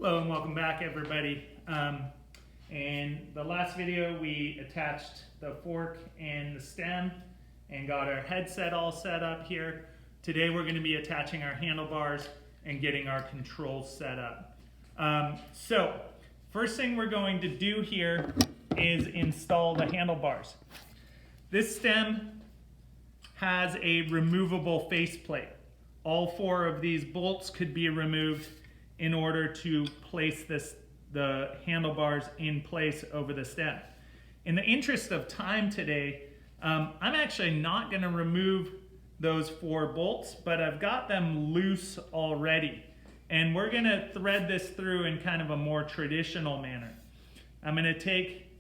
Hello and welcome back, everybody. In the last video we attached the fork and the stem and got our headset all set up here. Today we're going to be attaching our handlebars and getting our controls set up. So first thing we're going to do here is install the handlebars. This stem has a removable faceplate. All four of these bolts could be removed in order to place the handlebars in place over the stem. In the interest of time today, I'm actually not going to remove those four bolts, but I've got them loose already. And we're going to thread this through in kind of a more traditional manner. I'm going to take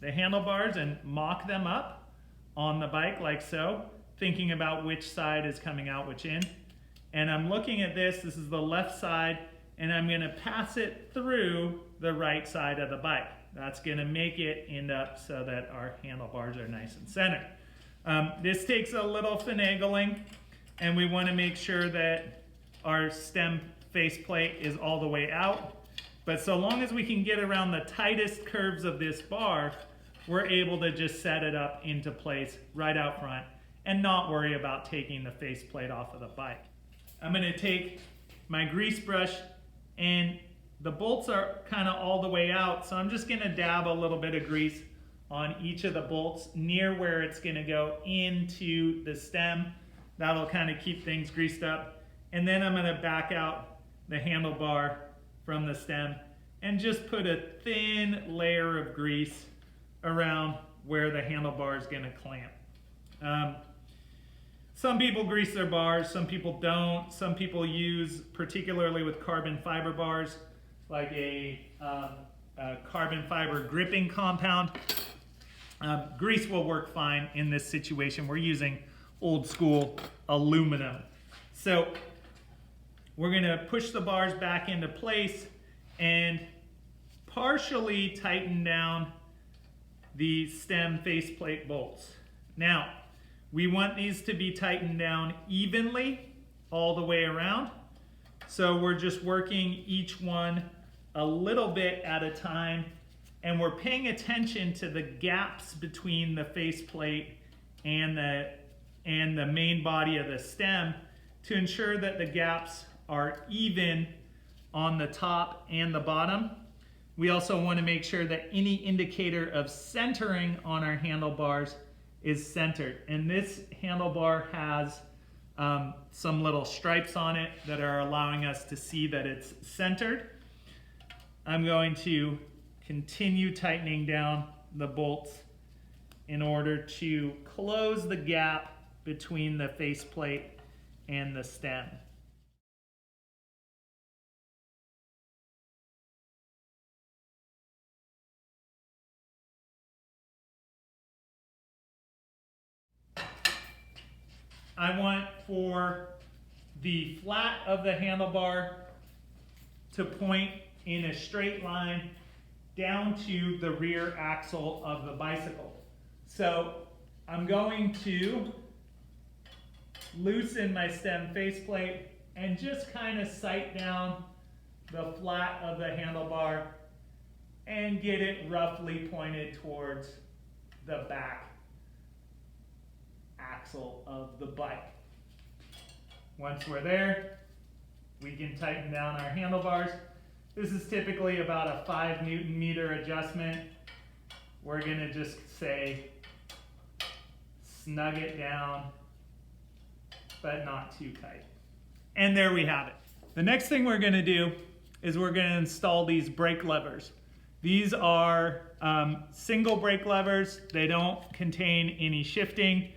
the handlebars and mock them up on the bike like so, thinking about which side is coming out which in. And I'm looking at this is the left side, and I'm going to pass it through the right side of the bike. That's going to make it end up so that our handlebars are nice and centered. This takes a little finagling, and we want to make sure that our stem faceplate is all the way out. But so long as we can get around the tightest curves of this bar, we're able to just set it up into place right out front and not worry about taking the faceplate off of the bike. I'm going to take my grease brush, and the bolts are kind of all the way out, so I'm just going to dab a little bit of grease on each of the bolts near where it's going to go into the stem. That'll kind of keep things greased up. And then I'm going to back out the handlebar from the stem and just put a thin layer of grease around where the handlebar is going to clamp. Some people grease their bars, some people don't. Some people use, particularly with carbon fiber bars, like a carbon fiber gripping compound. Grease will work fine in this situation. We're using old school aluminum. So we're going to push the bars back into place and partially tighten down the stem faceplate bolts. Now, we want these to be tightened down evenly all the way around. So we're just working each one a little bit at a time, and we're paying attention to the gaps between the faceplate and the main body of the stem to ensure that the gaps are even on the top and the bottom. We also want to make sure that any indicator of centering on our handlebars is centered. And this handlebar has some little stripes on it that are allowing us to see that it's centered. I'm going to continue tightening down the bolts in order to close the gap between the faceplate and the stem. I want for the flat of the handlebar to point in a straight line down to the rear axle of the bicycle. So I'm going to loosen my stem faceplate and just kind of sight down the flat of the handlebar and get it roughly pointed towards the back axle of the bike. Once we're there, we can tighten down our handlebars. This is typically about a 5 Newton-meter adjustment. We're going to just say snug it down, but not too tight. And there we have it. The next thing we're going to do is we're going to install these brake levers. These are single brake levers. They don't contain any shifting.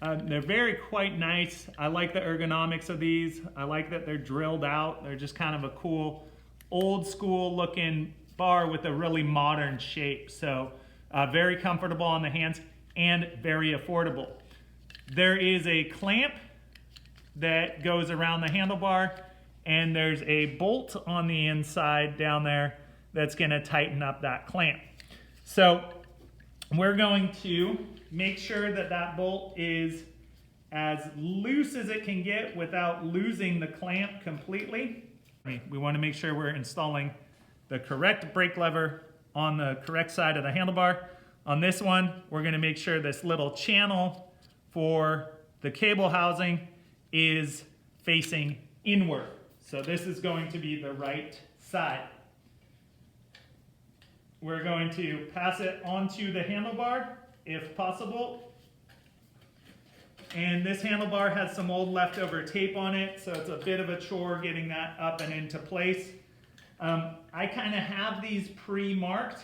They're quite nice. I like the ergonomics of these. I like that they're drilled out. They're just kind of a cool, old school looking bar with a really modern shape. So very comfortable on the hands and very affordable. There is a clamp that goes around the handlebar, and there's a bolt on the inside down there that's going to tighten up that clamp. So we're going to make sure that that bolt is as loose as it can get without losing the clamp completely. We want to make sure we're installing the correct brake lever on the correct side of the handlebar. On this one, we're going to make sure this little channel for the cable housing is facing inward. So this is going to be the right side. We're going to pass it onto the handlebar if possible. And this handlebar has some old leftover tape on it, so it's a bit of a chore getting that up and into place. I kind of have these pre-marked,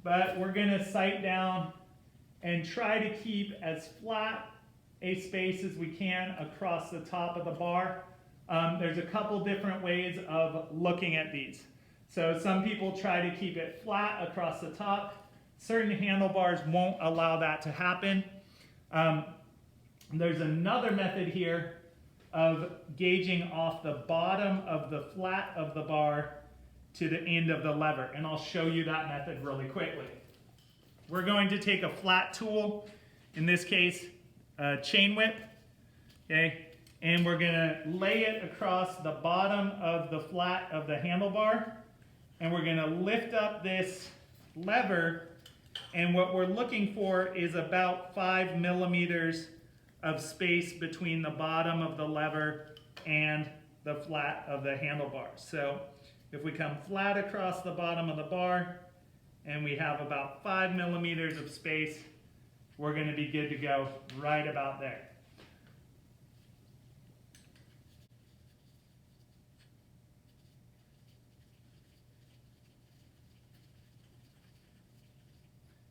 but we're going to sight down and try to keep as flat a space as we can across the top of the bar. There's a couple different ways of looking at these. So some people try to keep it flat across the top. Certain handlebars won't allow that to happen. There's another method here of gauging off the bottom of the flat of the bar to the end of the lever, and I'll show you that method really quickly. We're going to take a flat tool, in this case a chain whip, okay, and we're going to lay it across the bottom of the flat of the handlebar, and we're going to lift up this lever, and what we're looking for is about 5 millimeters of space between the bottom of the lever and the flat of the handlebar. So if we come flat across the bottom of the bar and we have about 5 millimeters of space, we're going to be good to go right about there.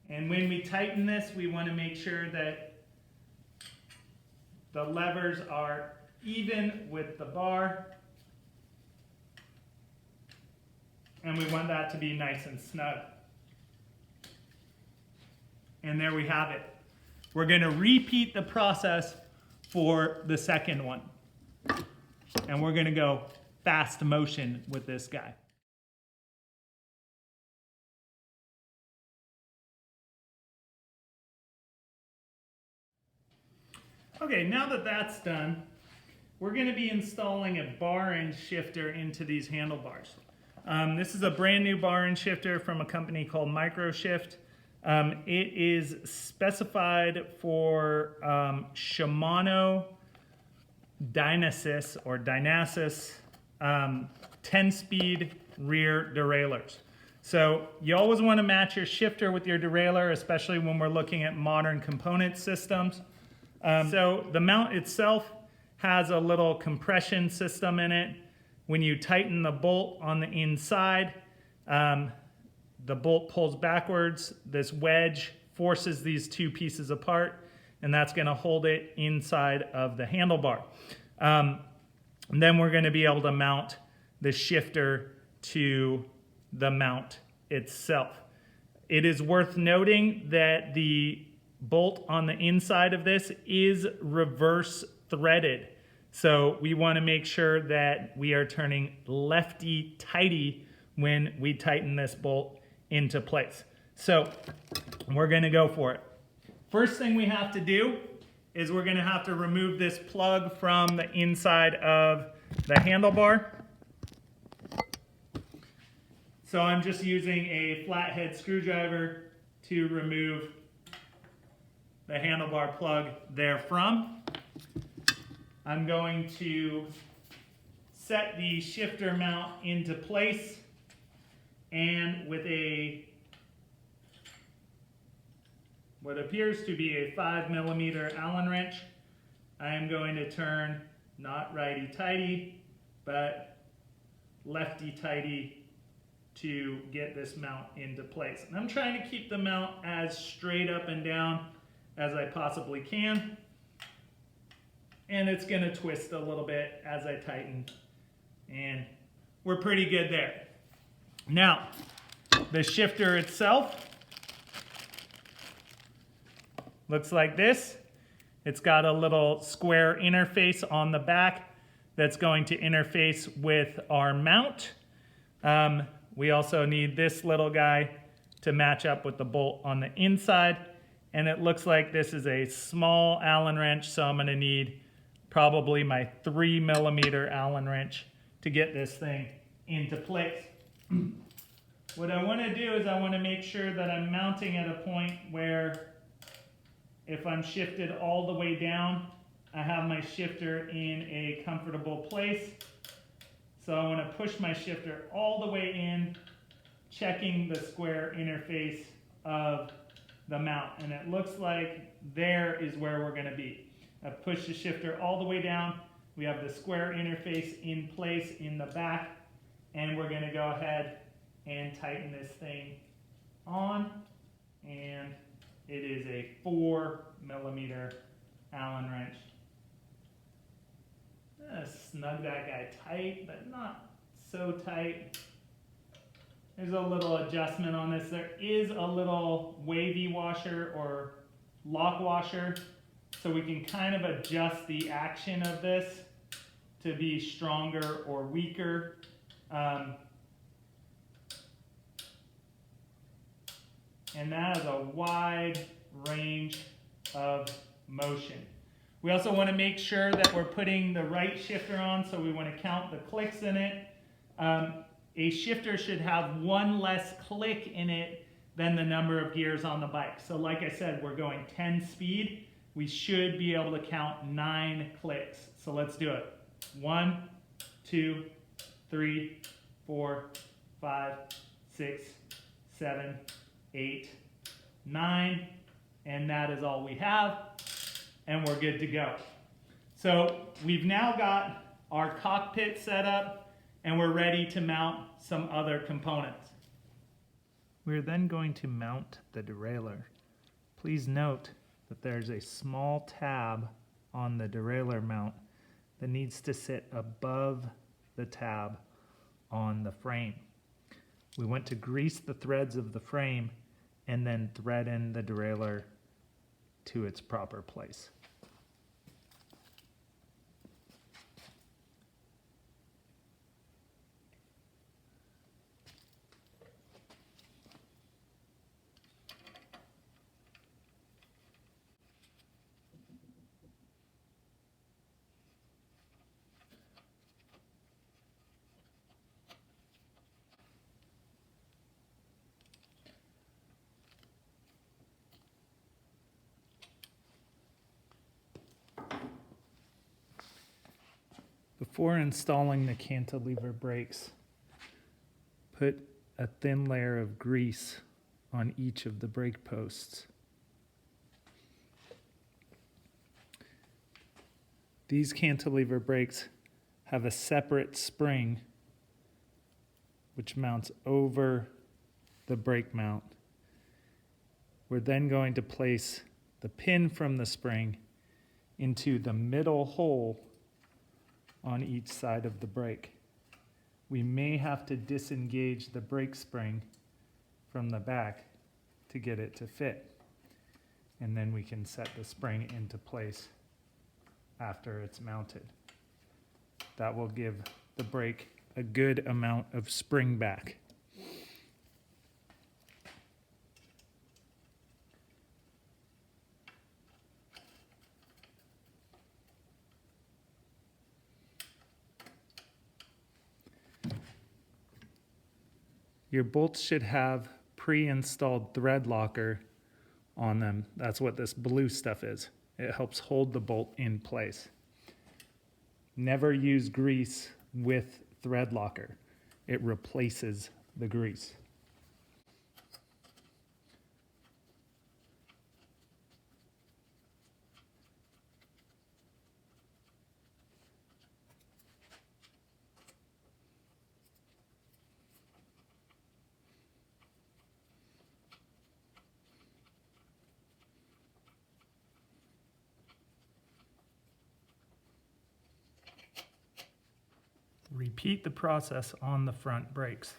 And when we tighten this, we want to make sure that the levers are even with the bar. And we want that to be nice and snug. And there we have it. We're going to repeat the process for the second one. And we're going to go fast motion with this guy. Okay, now that that's done, we're going to be installing a bar end shifter into these handlebars. This is a brand new bar end shifter from a company called Microshift. It is specified for Shimano Dynasis 10-speed rear derailleurs. So you always want to match your shifter with your derailleur, especially when we're looking at modern component systems. So the mount itself has a little compression system in it. When you tighten the bolt on the inside, the bolt pulls backwards. This wedge forces these two pieces apart, and that's going to hold it inside of the handlebar. And then we're going to be able to mount the shifter to the mount itself. It is worth noting that the bolt on the inside of this is reverse threaded. So we want to make sure that we are turning lefty-tighty when we tighten this bolt into place. So we're going to go for it. First thing we have to do is we're going to have to remove this plug from the inside of the handlebar. So I'm just using a flathead screwdriver to remove the handlebar plug therefrom. I'm going to set the shifter mount into place, and with what appears to be a 5 millimeter Allen wrench, I am going to turn not righty-tighty, but lefty-tighty to get this mount into place. And I'm trying to keep the mount as straight up and down as I possibly can. And it's going to twist a little bit as I tighten. And we're pretty good there. Now, the shifter itself looks like this. It's got a little square interface on the back that's going to interface with our mount. We also need this little guy to match up with the bolt on the inside. And it looks like this is a small Allen wrench, so I'm going to need probably my 3 millimeter Allen wrench to get this thing into place. What I want to do is I want to make sure that I'm mounting at a point where if I'm shifted all the way down, I have my shifter in a comfortable place. So I want to push my shifter all the way in, checking the square interface of the mount. And it looks like there is where we're going to be. I've pushed the shifter all the way down. We have the square interface in place in the back. And we're going to go ahead and tighten this thing on. And it is a 4mm Allen wrench. Snug that guy tight, but not so tight. There's a little adjustment on this. There is a little wavy washer or lock washer, so we can kind of adjust the action of this to be stronger or weaker. And that is a wide range of motion. We also want to make sure that we're putting the right shifter on, so we want to count the clicks in it. A shifter should have one less click in it than the number of gears on the bike. So like I said, we're going 10 speed. We should be able to count 9 clicks. So let's do it. 1, 2, 3, 4, 5, 6, 7, 8, 9, and that is all we have, and we're good to go. So we've now got our cockpit set up, and we're ready to mount some other components. We're then going to mount the derailleur. Please note that there's a small tab on the derailleur mount that needs to sit above the tab on the frame. We want to grease the threads of the frame and then thread in the derailleur to its proper place. Before installing the cantilever brakes, put a thin layer of grease on each of the brake posts. These cantilever brakes have a separate spring which mounts over the brake mount. We're then going to place the pin from the spring into the middle hole on each side of the brake. We may have to disengage the brake spring from the back to get it to fit. And then we can set the spring into place after it's mounted. That will give the brake a good amount of spring back. Your bolts should have pre-installed thread locker on them. That's what this blue stuff is. It helps hold the bolt in place. Never use grease with thread locker. It replaces the grease. Repeat the process on the front brakes.